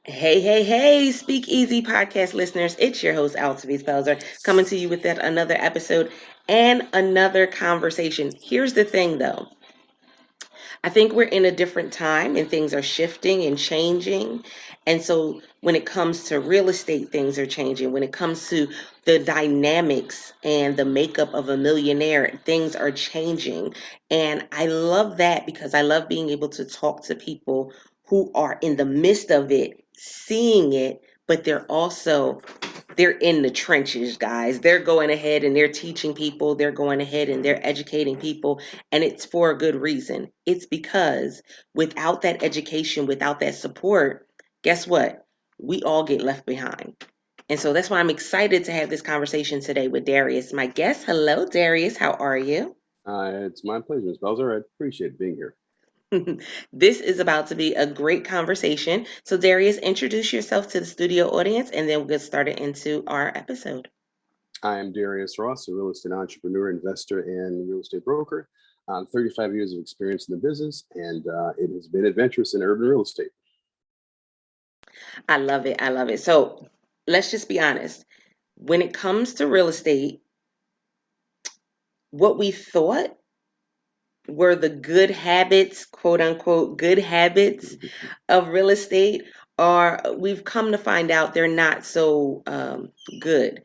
Hey, hey, hey, SpeakEasy Podcast listeners. It's your host, Altovise, coming to you with that another episode and another conversation. Here's the thing, though. I think we're in a different time and things are shifting and changing. And so when it comes to real estate, things are changing. When it comes to the dynamics and the makeup of a millionaire, things are changing. And I love that because I love being able to talk to people who are in the midst of it, seeing it, but they're in the trenches, guys. They're going ahead and they're teaching people, they're going ahead and they're educating people, and it's for a good reason. It's because without that education, without that support, guess what? We all get left behind. And so that's why I'm excited to have this conversation today with Darius, my guest. Hello, Darius. How are you? It's my pleasure, Ms. Belzer. I appreciate being here. This is about to be a great conversation. So, Darius, introduce yourself to the studio audience and then we'll get started into our episode. I am Darius Ross, a real estate entrepreneur, investor, and real estate broker. 35 years of experience in the business, and it has been adventurous in urban real estate. I love it. I love it. So let's just be honest. When it comes to real estate, what we thought were the good habits, quote unquote, good habits of real estate are, we've come to find out they're not so good.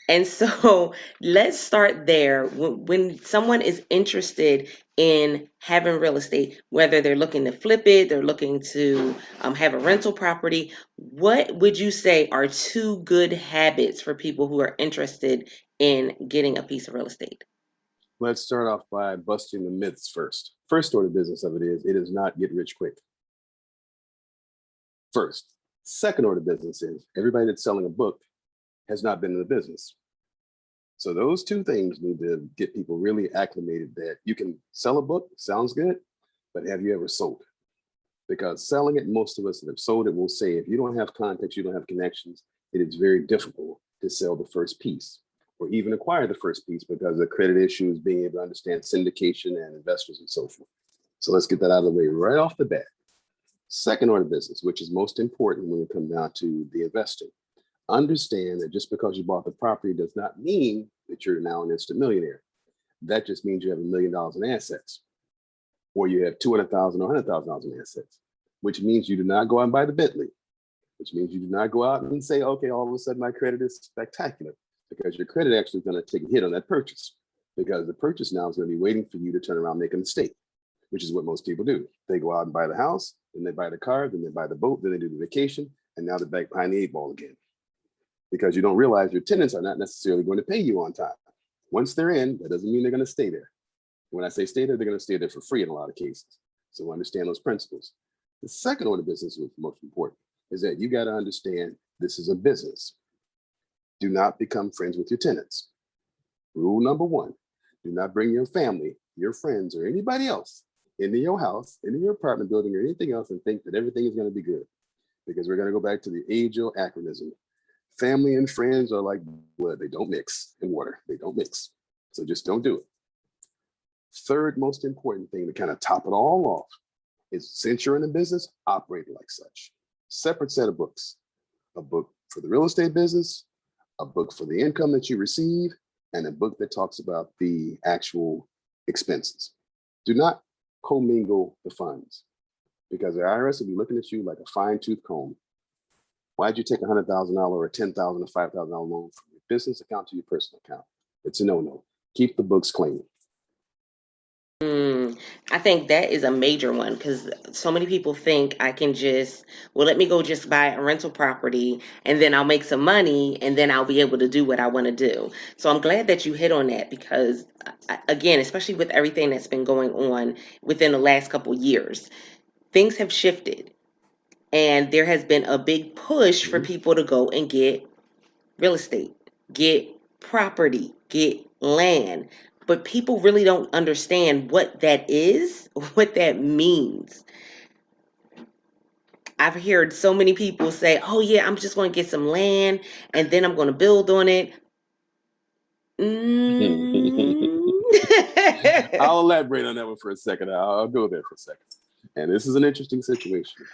And so let's start there. When someone is interested in having real estate, whether they're looking to flip it, they're looking to have a rental property, what would you say are two good habits for people who are interested in getting a piece of real estate? Let's start off by busting the myths first. First order of business of it is not get rich quick. First. Second order of business is everybody that's selling a book has not been in the business. So those two things need to get people really acclimated that you can sell a book, sounds good, but have you ever sold? Because selling it, most of us that have sold it will say, if you don't have context, you don't have connections, it is very difficult to sell the first piece or even acquire the first piece because of the credit issues, being able to understand syndication and investors and so forth. So let's get that out of the way right off the bat. Second order business, which is most important when it comes down to the investing. Understand that just because you bought the property does not mean that you're now an instant millionaire. That just means you have $1 million in assets, or you have 200,000 or $100,000 in assets, which means you do not go out and buy the Bentley, which means you do not go out and say, okay, all of a sudden my credit is spectacular, because your credit actually is going to take a hit on that purchase, because the purchase now is going to be waiting for you to turn around and make a mistake, which is what most people do. They go out and buy the house, then they buy the car, then they buy the boat, then they do the vacation, and now they're back behind the 8 ball again. Because you don't realize your tenants are not necessarily going to pay you on time. Once they're in, that doesn't mean they're going to stay there. When I say stay there, they're going to stay there for free in a lot of cases. So understand those principles. The second order of business, which is most important, is that you got to understand this is a business. Do not become friends with your tenants. Rule number one, do not bring your family, your friends, or anybody else into your house, into your apartment building, or anything else and think that everything is going to be good. Because we're going to go back to the age-old acronym. Family and friends are like blood. They don't mix in water. They don't mix. So just don't do it. Third most important thing to kind of top it all off is, since you're in the business, operate like such. Separate set of books. A book for the real estate business, a book for the income that you receive, and a book that talks about the actual expenses. Do not commingle the funds, because the IRS will be looking at you like a fine-tooth comb. Why'd you take $100,000 or a $10,000 or $5,000 loan from your business account to your personal account? It's a no-no. Keep the books clean. I think that is a major one because so many people think I can just, well, let me go just buy a rental property and then I'll make some money and then I'll be able to do what I want to do. So I'm glad that you hit on that because, again, especially with everything that's been going on within the last couple years, things have shifted and there has been a big push for Mhm. people to go and get real estate, get property, get land. But people really don't understand what that is, what that means. I've heard so many people say, oh, yeah, I'm just going to get some land and then I'm going to build on it. Mm. I'll elaborate on that one for a second. I'll go there for a second. And this is an interesting situation.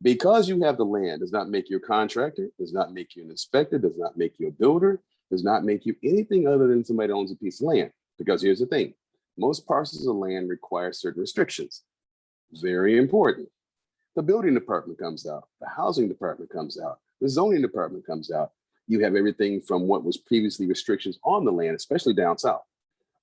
Because you have the land does not make you a contractor, does not make you an inspector, does not make you a builder, does not make you anything other than somebody that owns a piece of land. Because here's the thing, most parcels of land require certain restrictions. Very important. The building department comes out, the housing department comes out, the zoning department comes out. You have everything from what was previously restrictions on the land, especially down south.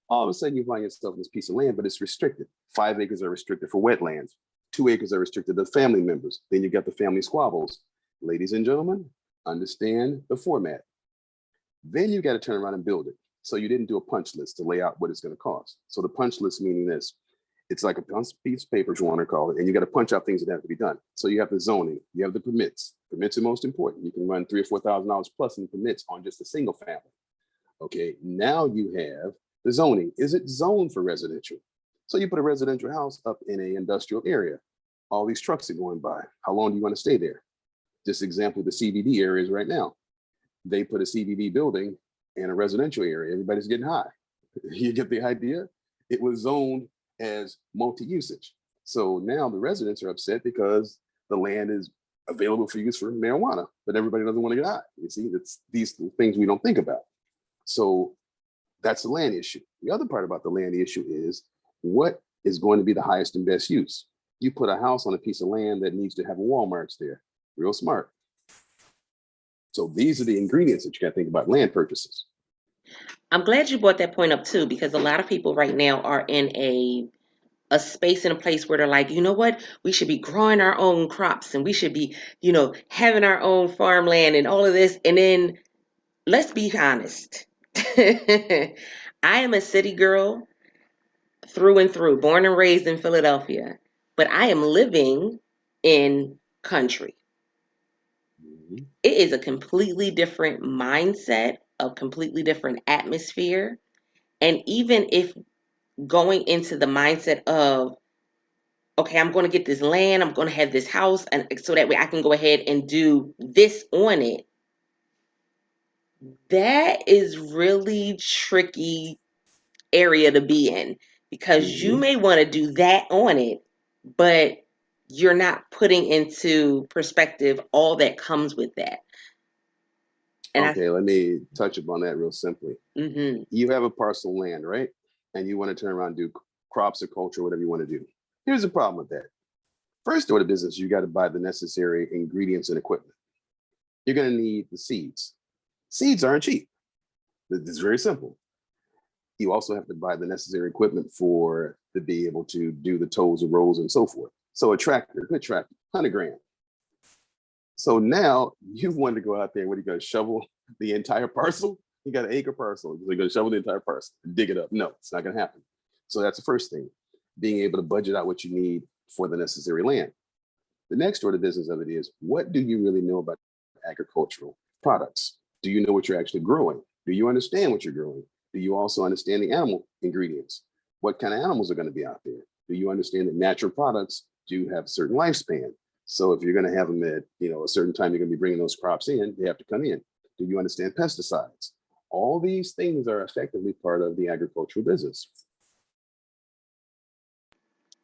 All of a sudden you find yourself in this piece of land, but it's restricted. 5 acres are restricted for wetlands. 2 acres are restricted to family members. Then you got the family squabbles. Ladies and gentlemen, understand the format. Then you got to turn around and build it. So you didn't do a punch list to lay out what it's going to cost. So the punch list meaning this, it's like a piece of paper, if you want to call it, and you got to punch out things that have to be done. So you have the zoning, you have the permits. Permits are most important. You can run $3,000 or $4,000 plus in permits on just a single family. Okay, now you have the zoning. Is it zoned for residential? So you put a residential house up in an industrial area. All these trucks are going by. How long do you want to stay there? Just example, the CBD areas right now. They put a CBD building in a residential area. Everybody's getting high. You get the idea? It was zoned as multi-usage. So now the residents are upset because the land is available for use for marijuana, but everybody doesn't want to get high. You see, it's these things we don't think about. So that's the land issue. The other part about the land issue is what is going to be the highest and best use. You put a house on a piece of land that needs to have a Walmart's there. Real smart. So these are the ingredients that you got to think about land purchases. I'm glad you brought that point up too, because a lot of people right now are in a space and a place where they're like, you know what, we should be growing our own crops and we should be, having our own farmland and all of this. And then let's be honest. I am a city girl through and through, born and raised in Philadelphia, but I am living in country. It is a completely different mindset, a completely different atmosphere. And even if going into the mindset of, okay, I'm going to get this land, I'm going to have this house, and so that way I can go ahead and do this on it. That is really tricky area to be in, because you may want to do that on it, but you're not putting into perspective all that comes with that. And okay, let me touch upon that real simply. You have a parcel of land, right? And you want to turn around and do crops or culture, whatever you want to do. Here's the problem with that. First order of business, you got to buy the necessary ingredients and equipment. You're going to need the seeds. Seeds aren't cheap. It's very simple. You also have to buy the necessary equipment to be able to do the tows, the rows, and so forth. So a tractor, good tractor, $100,000. So now you want to go out there, what are you going to shovel the entire parcel? You got an acre parcel. You're going to shovel the entire parcel, dig it up. No, it's not going to happen. So that's the first thing, being able to budget out what you need for the necessary land. The next order of business of it is, what do you really know about agricultural products? Do you know what you're actually growing? Do you understand what you're growing? Do you also understand the animal ingredients? What kind of animals are going to be out there? Do you understand that natural products do have a certain lifespan? So if you're going to have them at a certain time, you're going to be bringing those crops in, they have to come in. Do you understand pesticides? All these things are effectively part of the agricultural business.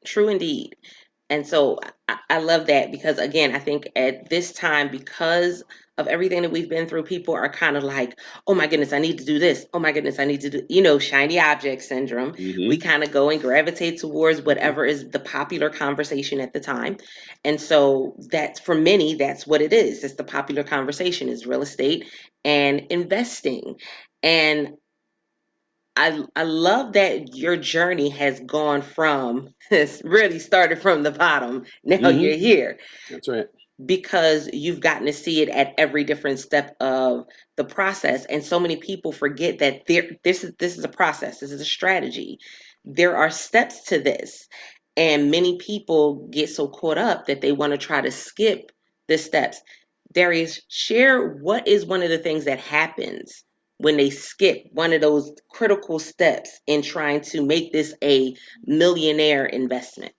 True indeed. And so I love that, because again, I think at this time, because of everything that we've been through, people are kind of like, oh my goodness, I need to do this. Oh my goodness, I need to do, shiny object syndrome. We kind of go and gravitate towards whatever is the popular conversation at the time. And so that's, for many, that's what it is. It's the popular conversation is real estate and investing. And I love that your journey has gone from, it's really started from the bottom. Now you're here. That's right. Because you've gotten to see it at every different step of the process. And so many people forget that this is a process. This is a strategy. There are steps to this. And many people get so caught up that they want to try to skip the steps. Darius, share what is one of the things that happens when they skip one of those critical steps in trying to make this a millionaire investment.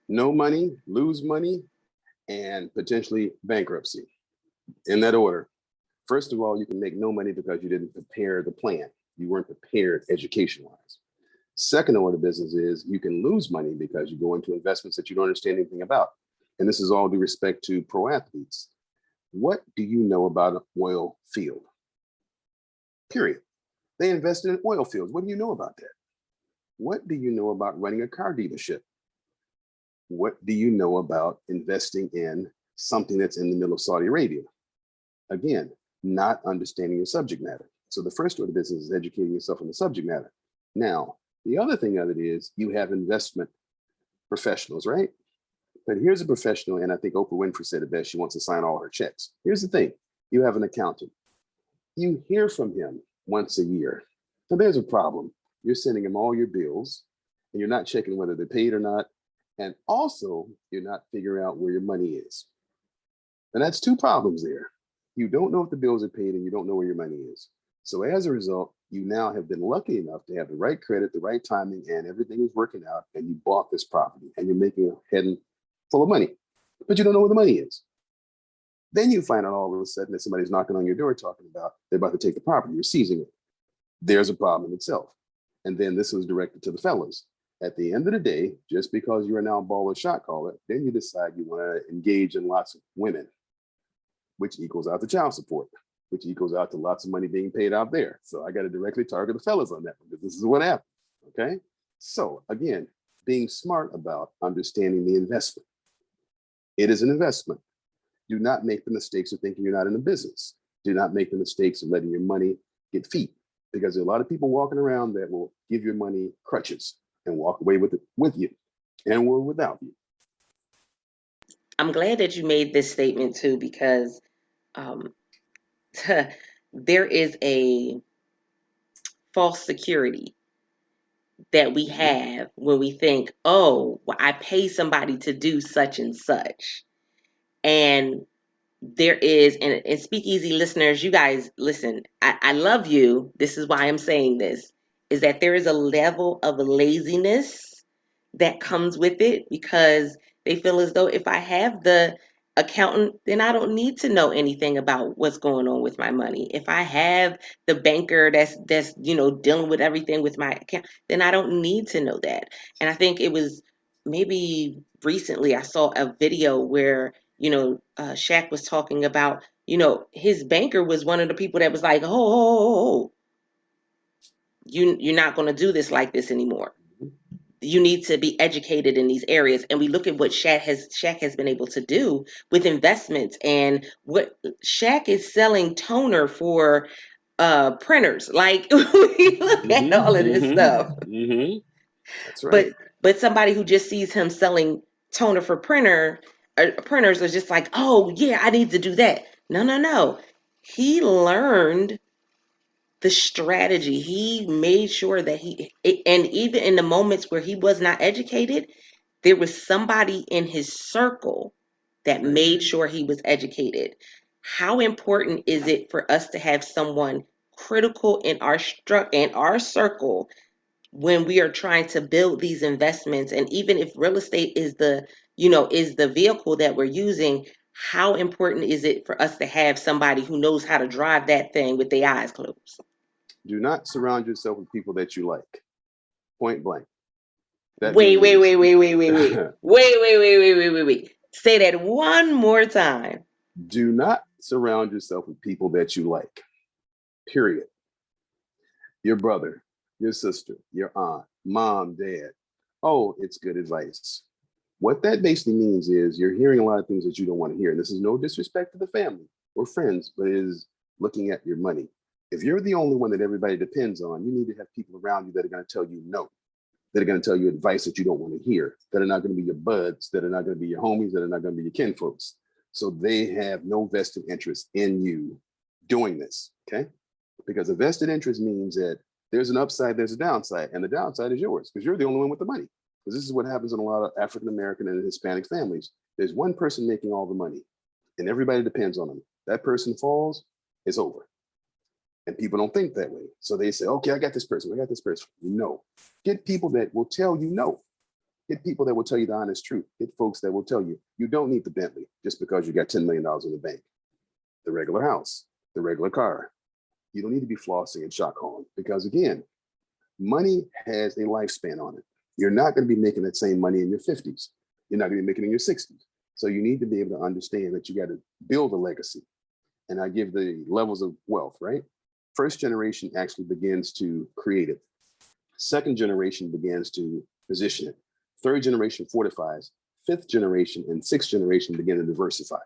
No money, lose money, and potentially bankruptcy. In that order. First of all, you can make no money because you didn't prepare the plan. You weren't prepared education-wise. Second order of business is you can lose money because you go into investments that you don't understand anything about. and this is all due respect to pro athletes. What do you know about an oil field? Period. They invested in oil fields. What do you know about that? What do you know about running a car dealership? What do you know about investing in something that's in the middle of Saudi Arabia? Again, not understanding your subject matter. So the first order of business is educating yourself on the subject matter. Now, the other thing of it is you have investment professionals, right? But here's a professional, and I think Oprah Winfrey said it best. She wants to sign all her checks. Here's the thing. You have an accountant. You hear from him once a year. So there's a problem. You're sending him all your bills, and you're not checking whether they're paid or not. And also, you're not figuring out where your money is. And that's two problems there. You don't know if the bills are paid, and you don't know where your money is. So as a result, you now have been lucky enough to have the right credit, the right timing, and everything is working out, and you bought this property, and you're making a head full of money, but you don't know where the money is. Then you find out all of a sudden that somebody's knocking on your door talking about they're about to take the property, you're seizing it. There's a problem in itself. And then this was directed to the fellas. At the end of the day, just because you are now a baller shot caller, then you decide you want to engage in lots of women, which equals out to child support, which equals out to lots of money being paid out there. So I got to directly target the fellas on that one because this is what happened. Okay. So again, being smart about understanding the investment. It is an investment. Do not make the mistakes of thinking you're not in a business. Do not make the mistakes of letting your money get feet, because there are a lot of people walking around that will give your money crutches and walk away with it with you and or without you. I'm glad that you made this statement too, because there is a false security that we have when we think, oh, well, I pay somebody to do such and such. And there is, and Speakeasy listeners, you guys, listen, I love you. This is why I'm saying this, is that there is a level of laziness that comes with it, because they feel as though if I have the accountant, then I don't need to know anything about what's going on with my money. If I have the banker that's dealing with everything with my account, then I don't need to know that. And I think it was maybe recently I saw a video where Shaq was talking about, his banker was one of the people that was like, oh, you're not going to do this like this anymore. You need to be educated in these areas. And we look at what Shaq has been able to do with investments, and what Shaq is selling toner for printers. Like we look at all of this stuff. That's right. But somebody who just sees him selling toner for printers is just like, oh yeah, I need to do that. No. He learned the strategy. He made sure that and even in the moments where he was not educated, there was somebody in his circle that made sure he was educated. How important is it for us to have someone critical in our circle when we are trying to build these investments? And even if real estate is the vehicle that we're using, how important is it for us to have somebody who knows how to drive that thing with their eyes closed? Do not surround yourself with people that you like. Point blank. That Wait. means Wait. Say that one more time. do not surround yourself with people that you like. Period. Your brother, your sister, your aunt, mom, dad. Oh, it's good advice. What that basically means is you're hearing a lot of things that you don't want to hear. And this is no disrespect to the family or friends, but it is looking at your money. If you're the only one that everybody depends on, you need to have people around you that are going to tell you no, that are going to tell you advice that you don't want to hear, that are not going to be your buds, that are not going to be your homies, that are not going to be your kinfolks. So they have no vested interest in you doing this, okay? Because a vested interest means that there's an upside, there's a downside, and the downside is yours because you're the only one with the money. Because this is what happens in a lot of African-American and Hispanic families. There's one person making all the money and everybody depends on them. That person falls, it's over. And people don't think that way. So they say, okay, I got this person. No. Get people that will tell you no. Get people that will tell you the honest truth. Get folks that will tell you, you don't need the Bentley just because you got $10 million in the bank. The regular house, the regular car. You don't need to be flossing and shot calling because again, money has a lifespan on it. You're not going to be making that same money in your 50s. You're not going to be making it in your 60s. So you need to be able to understand that you got to build a legacy. And I give the levels of wealth, right? First generation actually begins to create it. Second generation begins to position it. Third generation fortifies. Fifth generation and sixth generation begin to diversify.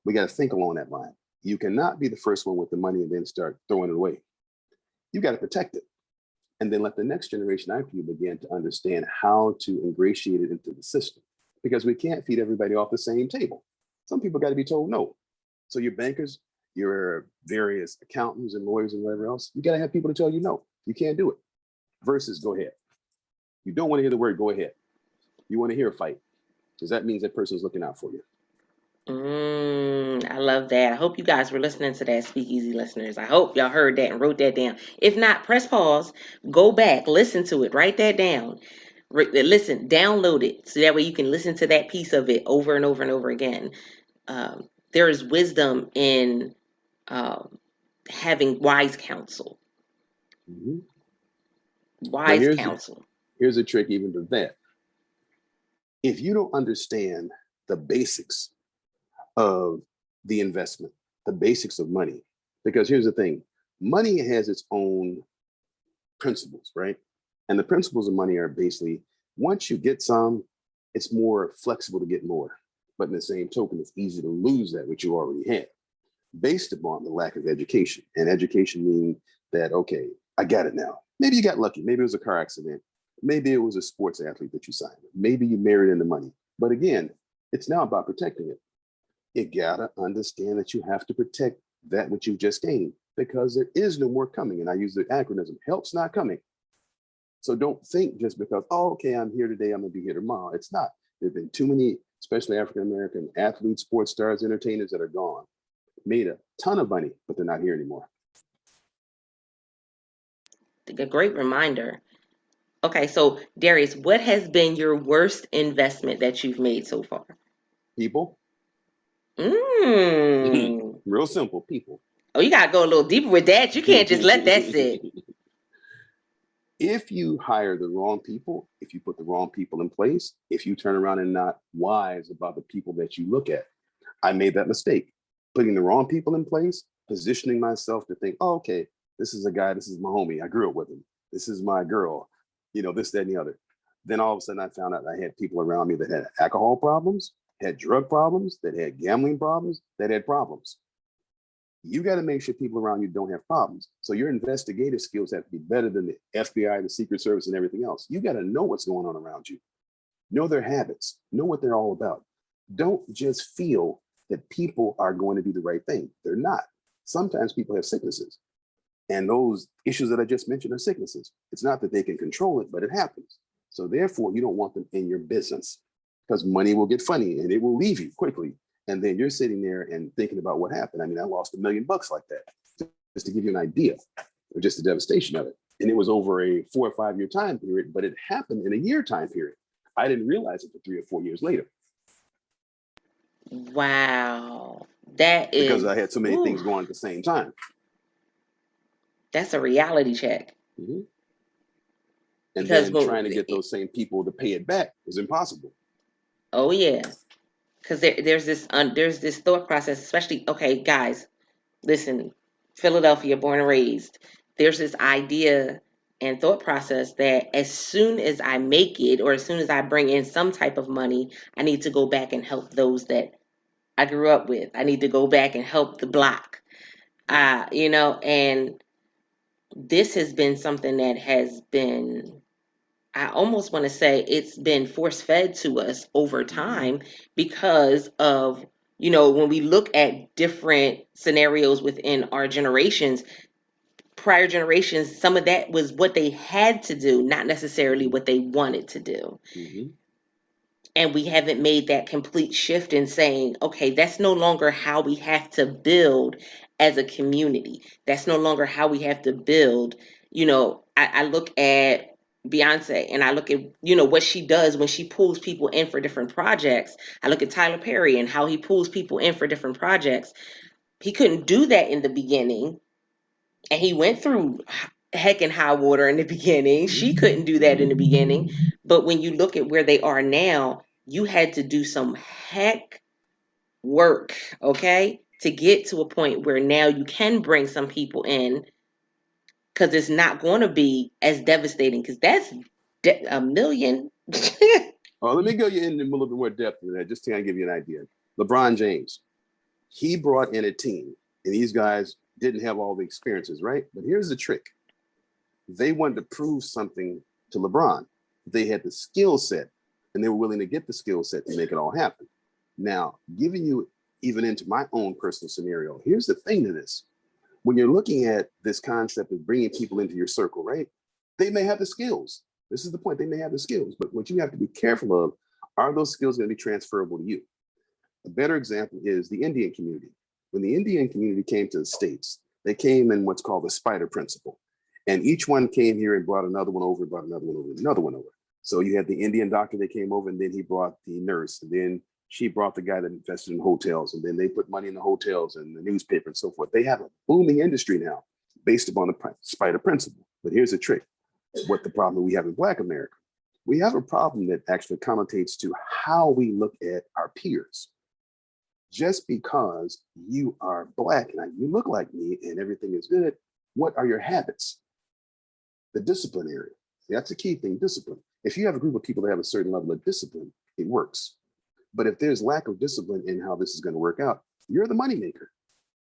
We got to think along that line. You cannot be the first one with the money and then start throwing it away. You got to protect it. And then let the next generation after you begin to understand how to ingratiate it into the system. Because we can't feed everybody off the same table. Some people got to be told no. So your bankers, your various accountants and lawyers and whatever else, you got to have people to tell you no, you can't do it. Versus go ahead. You don't want to hear the word go ahead. You want to hear a fight, because that means that person's looking out for you. I love that. I hope you guys were listening to that, Speakeasy listeners. I hope y'all heard that and wrote that down. If not, press pause, go back, listen to it, write that down. Listen, download it so that way you can listen to that piece of it over and over and over again. There is wisdom in having wise counsel. Mm-hmm. Wise counsel. Here's a trick even to that. If you don't understand the basics of the investment, the basics of money, because here's the thing, money has its own principles, right? And the principles of money are basically, once you get some, it's more flexible to get more. But in the same token, it's easy to lose that which you already had, based upon the lack of education. And education meaning that, okay, I got it now. Maybe you got lucky. Maybe it was a car accident. Maybe it was a sports athlete that you signed. Maybe you married into money. But again, it's now about protecting it. You gotta understand that you have to protect that which you just gained, because there is no more coming. And I use the acronym, help's not coming. So don't think just because, oh, okay, I'm here today, I'm gonna be here tomorrow. It's not. There have been too many, especially African-American athletes, sports stars, entertainers that are gone, made a ton of money, but they're not here anymore. A great reminder. Okay, so Darius, what has been your worst investment that you've made so far? People. Real simple, people. Oh, you gotta go a little deeper with that. You can't just let that sit. If you hire the wrong people, if you put the wrong people in place, if you turn around and not wise about the people that you look at, I made that mistake. Putting the wrong people in place, positioning myself to think, oh, okay, this is a guy, this is my homie, I grew up with him. This is my girl, this, that, and the other. Then all of a sudden I found out I had people around me that had alcohol problems, had drug problems, that had gambling problems, that had problems. You got to make sure people around you don't have problems. So your investigative skills have to be better than the FBI, the Secret Service, and everything else. You got to know what's going on around you. Know their habits. Know what they're all about. Don't just feel that people are going to do the right thing. They're not. Sometimes people have sicknesses. And those issues that I just mentioned are sicknesses. It's not that they can control it, but it happens. So therefore, you don't want them in your business, because money will get funny and it will leave you quickly. And then you're sitting there and thinking about what happened. I mean, I lost $1 million like that, just to give you an idea of just the devastation of it. And it was over a 4 or 5 year time period, but it happened in a year time period. I didn't realize it for 3 or 4 years later. Wow. That is because I had so many things going at the same time. That's a reality check. Mm-hmm. And because then trying to get those same people to pay it back was impossible. Oh yeah. Because there's this thought process, especially, okay, guys, listen, Philadelphia, born and raised. There's this idea and thought process that as soon as I make it, or as soon as I bring in some type of money, I need to go back and help those that I grew up with. I need to go back and help the block. And this has been something that has been, I almost want to say it's been force fed to us over time because of, when we look at different scenarios within our generations, prior generations, some of that was what they had to do, not necessarily what they wanted to do. Mm-hmm. And we haven't made that complete shift in saying, okay, that's no longer how we have to build as a community. That's no longer how we have to build. I look at Beyonce and I look at, what she does when she pulls people in for different projects. I look at Tyler Perry and how he pulls people in for different projects. He couldn't do that in the beginning. And he went through heck and high water in the beginning. She couldn't do that in the beginning. But when you look at where they are now, you had to do some heck work, okay, to get to a point where now you can bring some people in, because it's not going to be as devastating, because that's a million. Oh, let me go you in a little bit more depth than that, just to kind of give you an idea. LeBron James, he brought in a team, and these guys didn't have all the experiences, right? But here's the trick. They wanted to prove something to LeBron. They had the skill set, and they were willing to get the skill set to make it all happen. Now, giving you even into my own personal scenario, here's the thing to this. When you're looking at this concept of bringing people into your circle, right? They may have the skills. This is the point. They may have the skills, but what you have to be careful of, are those skills going to be transferable to you? A better example is the Indian community. When the Indian community came to the States, they came in what's called the spider principle. And each one came here and brought another one over, brought another one over, another one over. So you had the Indian doctor that came over, and then he brought the nurse, and then she brought the guy that invested in hotels, and then they put money in the hotels and the newspaper and so forth. They have a booming industry now based upon the spider principle. But here's the trick. What the problem we have in Black America? We have a problem that actually connotates to how we look at our peers. Just because you are Black and you look like me and everything is good, what are your habits? The discipline area. That's the key thing, discipline. If you have a group of people that have a certain level of discipline, it works. But if there's lack of discipline in how this is going to work out, you're the moneymaker.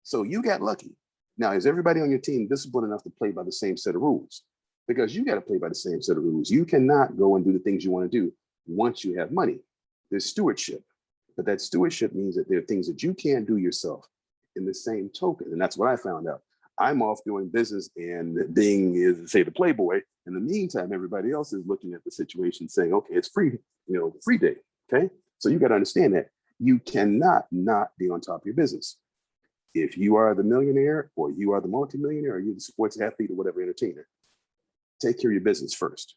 So you got lucky. Now, is everybody on your team disciplined enough to play by the same set of rules? Because you got to play by the same set of rules. You cannot go and do the things you want to do once you have money. There's stewardship. But that stewardship means that there are things that you can't do yourself in the same token. And that's what I found out. I'm off doing business and being, say, the playboy. In the meantime, everybody else is looking at the situation saying, okay, it's free, free day. Okay. So you got to understand that you cannot not be on top of your business. If you are the millionaire, or you are the multimillionaire, or you're the sports athlete or whatever entertainer, take care of your business first.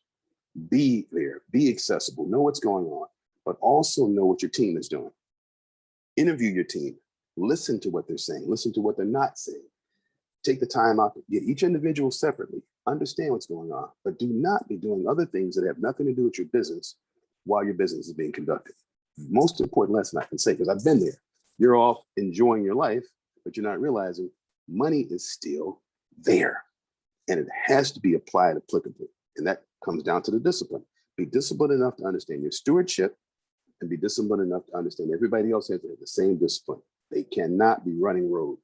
Be there, be accessible, know what's going on, but also know what your team is doing. Interview your team, listen to what they're saying, listen to what they're not saying. Take the time out to get each individual separately, understand what's going on, but do not be doing other things that have nothing to do with your business while your business is being conducted. Most important lesson I can say, because I've been there. You're off enjoying your life, but you're not realizing money is still there, and it has to be applied applicably. And that comes down to the discipline. Be disciplined enough to understand your stewardship, and be disciplined enough to understand everybody else has to have the same discipline. They cannot be running rogue.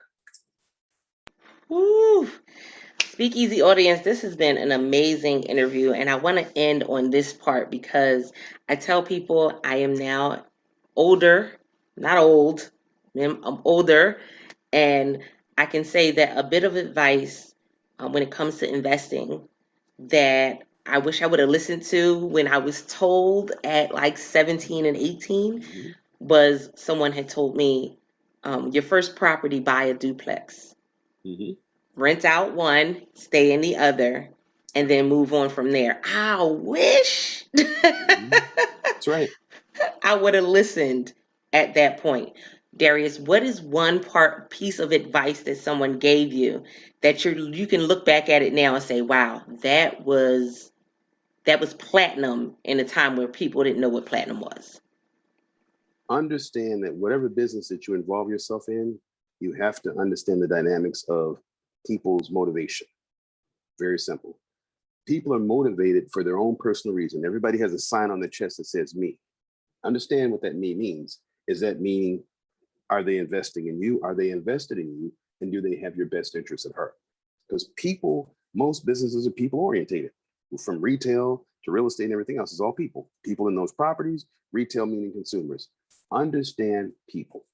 Woo. SpeakEasy audience, this has been an amazing interview, and I want to end on this part because I tell people I am now older, not old, I'm older, and I can say that a bit of advice when it comes to investing that I wish I would have listened to when I was told at like 17 and 18 was someone had told me, your first property, buy a duplex. Rent out one, stay in the other, and then move on from there. I wish That's right. I would have listened at that point. Darius, what is one piece of advice that someone gave you that you can look back at it now and say, wow, that was platinum in a time where people didn't know what platinum was? Understand that whatever business that you involve yourself in, you have to understand the dynamics of people's motivation. Very simple. People are motivated for their own personal reason. Everybody has a sign on their chest that says me. Understand what that me means. Is that meaning, are they investing in you? Are they invested in you? And do they have your best interest at heart? Because people, most businesses are people orientated. From retail to real estate and everything else is all people. People in those properties, retail meaning consumers. Understand people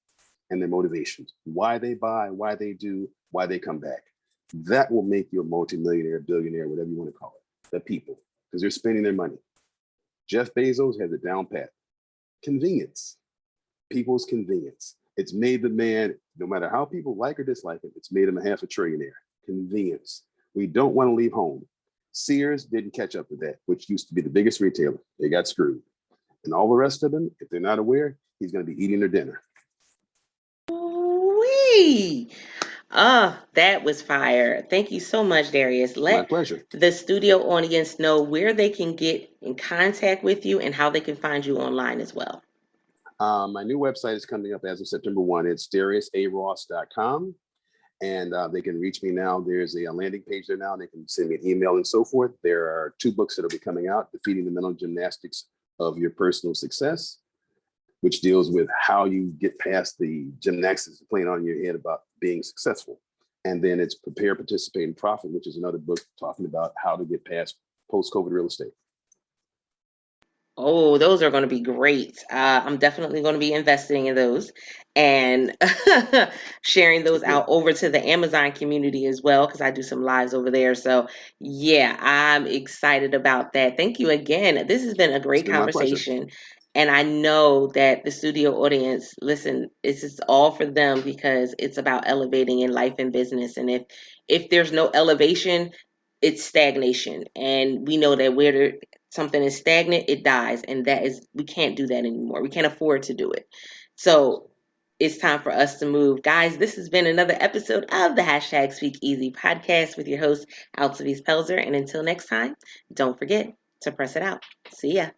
and their motivations, why they buy, why they do, why they come back. That will make you a multimillionaire, billionaire, whatever you want to call it. The people, because they're spending their money. Jeff Bezos has it down pat. Convenience, people's convenience. It's made the man, no matter how people like or dislike it, it's made him a half a trillionaire. Convenience. We don't want to leave home. Sears didn't catch up with that, which used to be the biggest retailer. They got screwed. And all the rest of them, if they're not aware, he's going to be eating their dinner. Wee! That was fire. Thank you so much, Darius. My pleasure. The studio audience know where they can get in contact with you and how they can find you online as well. My new website is coming up as of September 1. It's dariusaross.com. And they can reach me now. There's a landing page there now. They can send me an email and so forth. There are 2 books that will be coming out: Defeating the Mental Gymnastics of Your Personal Success, which deals with how you get past the gymnastics playing on your head about being successful. And then it's Prepare, Participate, and Profit, which is another book talking about how to get past post-COVID real estate. Oh, those are going to be great. I'm definitely going to be investing in those and sharing those out over to the Amazon community as well, because I do some lives over there. So, yeah, I'm excited about that. Thank you again. This has been a It's great been my pleasure. conversation. And I know that the studio audience, listen, it's just all for them because it's about elevating in life and business. And if there's no elevation, it's stagnation. And we know that where something is stagnant, it dies. And that is, we can't do that anymore. We can't afford to do it. So it's time for us to move. Guys, this has been another episode of the hashtag SpeakEasy Podcast with your host, Altovise Pelzer. And until next time, don't forget to press it out. See ya.